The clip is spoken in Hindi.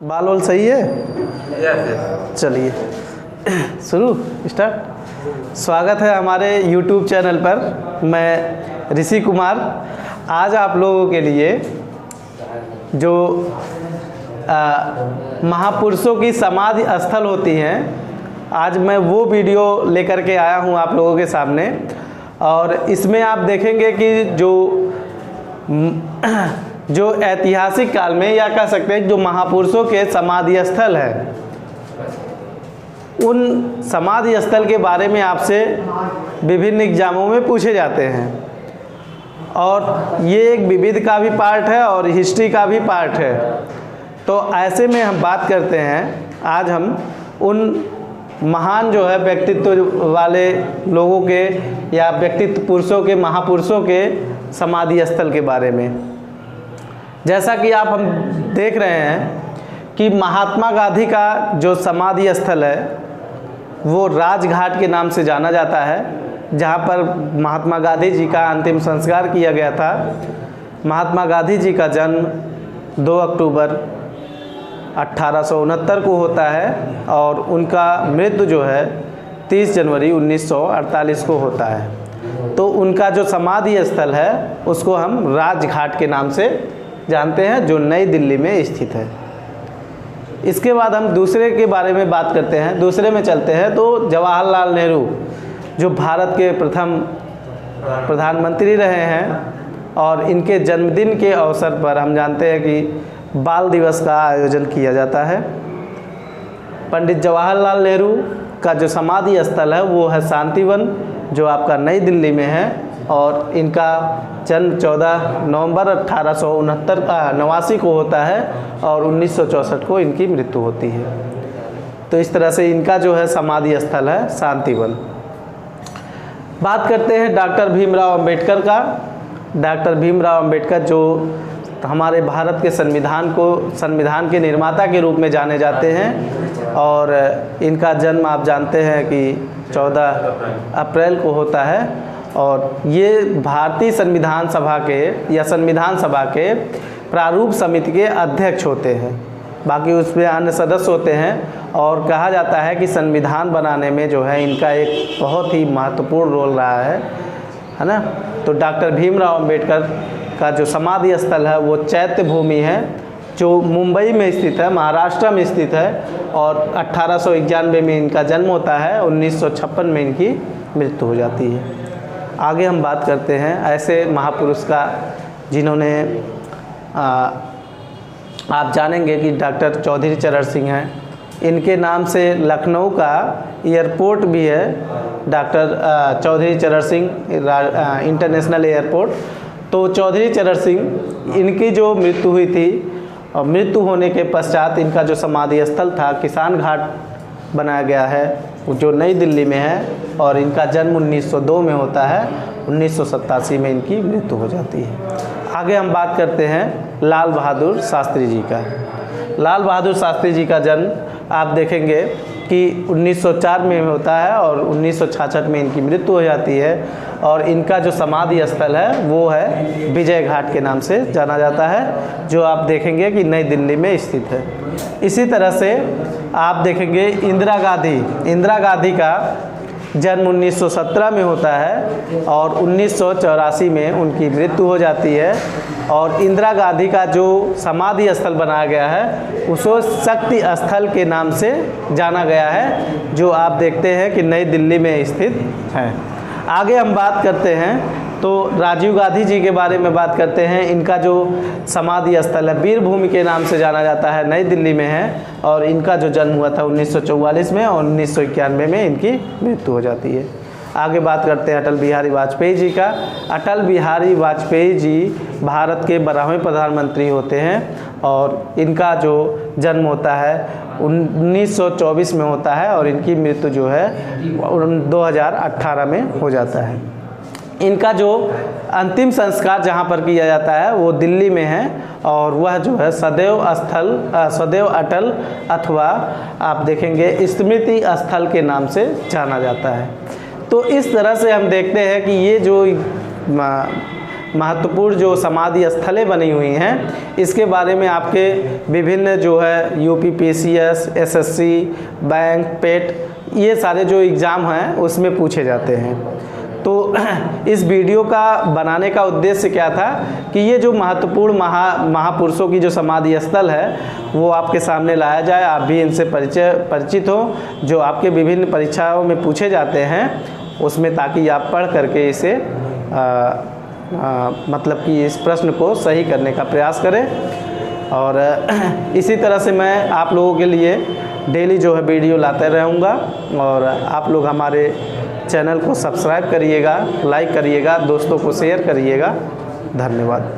बाल वाल सही है? चलिए शुरू स्टार्ट। स्वागत है हमारे YouTube चैनल पर। मैं ऋषि कुमार आज आप लोगों के लिए जो महापुरुषों की समाधि स्थल होती हैं, आज मैं वो वीडियो लेकर के आया हूँ आप लोगों के सामने। और इसमें आप देखेंगे कि जो ऐतिहासिक काल में या कह सकते हैं जो महापुरुषों के समाधि स्थल है, उन समाधि स्थल के बारे में आपसे विभिन्न एग्जामों में पूछे जाते हैं। और ये एक विविध का भी पार्ट है और हिस्ट्री का भी पार्ट है। तो ऐसे में हम बात करते हैं, आज हम उन महान जो है व्यक्तित्व वाले लोगों के या व्यक्तित्व पुरुषों के, महापुरुषों के समाधि स्थल के बारे में। जैसा कि आप हम देख रहे हैं कि महात्मा गांधी का जो समाधि स्थल है वो राजघाट के नाम से जाना जाता है, जहाँ पर महात्मा गांधी जी का अंतिम संस्कार किया गया था। महात्मा गांधी जी का जन्म 2 अक्टूबर 1869 को होता है और उनका मृत्यु जो है 30 जनवरी 1948 को होता है। तो उनका जो समाधि स्थल है उसको हम राजघाट के नाम से जानते हैं, जो नई दिल्ली में स्थित है। इसके बाद हम दूसरे के बारे में बात करते हैं, दूसरे में चलते हैं। तो जवाहरलाल नेहरू जो भारत के प्रथम प्रधानमंत्री रहे हैं और इनके जन्मदिन के अवसर पर हम जानते हैं कि बाल दिवस का आयोजन किया जाता है। पंडित जवाहरलाल नेहरू का जो समाधि स्थल है वो है शांतिवन, जो आपका नई दिल्ली में है। और इनका जन्म 14 नवंबर 1889 को होता है और 1964 को इनकी मृत्यु होती है। तो इस तरह से इनका जो है समाधि स्थल है शांतिवन। बात करते हैं डॉक्टर भीमराव अंबेडकर का। डॉक्टर भीमराव अंबेडकर जो हमारे भारत के संविधान के निर्माता के रूप में जाने जाते हैं और इनका जन्म आप जानते हैं कि 14 अप्रैल को होता है। और ये भारतीय संविधान सभा के प्रारूप समिति के अध्यक्ष होते हैं। बाकी उसमें अन्य सदस्य होते हैं और कहा जाता है कि संविधान बनाने में जो है इनका एक बहुत ही महत्वपूर्ण रोल रहा है ना। तो डॉक्टर भीमराव अंबेडकर का जो समाधि स्थल है वो चैत्य भूमि है, जो मुंबई में स्थित है, महाराष्ट्र में स्थित है। और 1891 में इनका जन्म होता है, 1956 में इनकी मृत्यु हो जाती है। आगे हम बात करते हैं ऐसे महापुरुष का जिन्होंने आप जानेंगे कि डॉक्टर चौधरी चरण सिंह हैं। इनके नाम से लखनऊ का एयरपोर्ट भी है, डॉक्टर चौधरी चरण सिंह इंटरनेशनल एयरपोर्ट। तो चौधरी चरण सिंह, इनकी जो मृत्यु हुई थी और मृत्यु होने के पश्चात इनका जो समाधि स्थल था किसान घाट बनाया गया है, जो नई दिल्ली में है। और इनका जन्म 1902 में होता है, 1987 में इनकी मृत्यु हो जाती है। आगे हम बात करते हैं लाल बहादुर शास्त्री जी का। लाल बहादुर शास्त्री जी का जन्म आप देखेंगे कि 1904 में होता है और 1966 में इनकी मृत्यु हो जाती है। और इनका जो समाधि स्थल है वो है विजय घाट के नाम से जाना जाता है, जो आप देखेंगे कि नई दिल्ली में स्थित है। इसी तरह से आप देखेंगे इंदिरा गांधी का जन्म 1917 में होता है और 1984 में उनकी मृत्यु हो जाती है। और इंदिरा गांधी का जो समाधि स्थल बनाया गया है उसको शक्ति स्थल के नाम से जाना गया है, जो आप देखते हैं कि नई दिल्ली में स्थित है। आगे हम बात करते हैं तो राजीव गांधी जी के बारे में बात करते हैं। इनका जो समाधि स्थल है वीर भूमि के नाम से जाना जाता है, नई दिल्ली में है। और इनका जो जन्म हुआ था 1944 में और 1991 में इनकी मृत्यु हो जाती है। आगे बात करते हैं अटल बिहारी वाजपेयी जी का। अटल बिहारी वाजपेयी जी भारत के 12वें प्रधानमंत्री होते हैं और इनका जो जन्म होता है 1924 में होता है और इनकी मृत्यु जो है 2018 में हो जाता है। इनका जो अंतिम संस्कार जहाँ पर किया जाता है वो दिल्ली में है और वह जो है सदैव अटल अथवा आप देखेंगे स्मृति स्थल के नाम से जाना जाता है। तो इस तरह से हम देखते हैं कि ये जो महत्वपूर्ण जो समाधि स्थलें बनी हुई हैं इसके बारे में आपके विभिन्न जो है यूपीपीसीएस, एसएससी, बैंक, पेट, ये सारे जो एग्ज़ाम हैं उसमें पूछे जाते हैं। तो इस वीडियो का बनाने का उद्देश्य क्या था कि ये जो महत्वपूर्ण महापुरुषों की जो समाधि स्थल है वो आपके सामने लाया जाए, आप भी इनसे परिचित हो, जो आपके विभिन्न परीक्षाओं में पूछे जाते हैं उसमें, ताकि आप पढ़ करके इसे मतलब कि इस प्रश्न को सही करने का प्रयास करें। और इसी तरह से मैं आप लोगों के लिए डेली जो है वीडियो लाते रहूँगा, और आप लोग हमारे चैनल को सब्सक्राइब करिएगा, लाइक करिएगा, दोस्तों को शेयर करिएगा। धन्यवाद।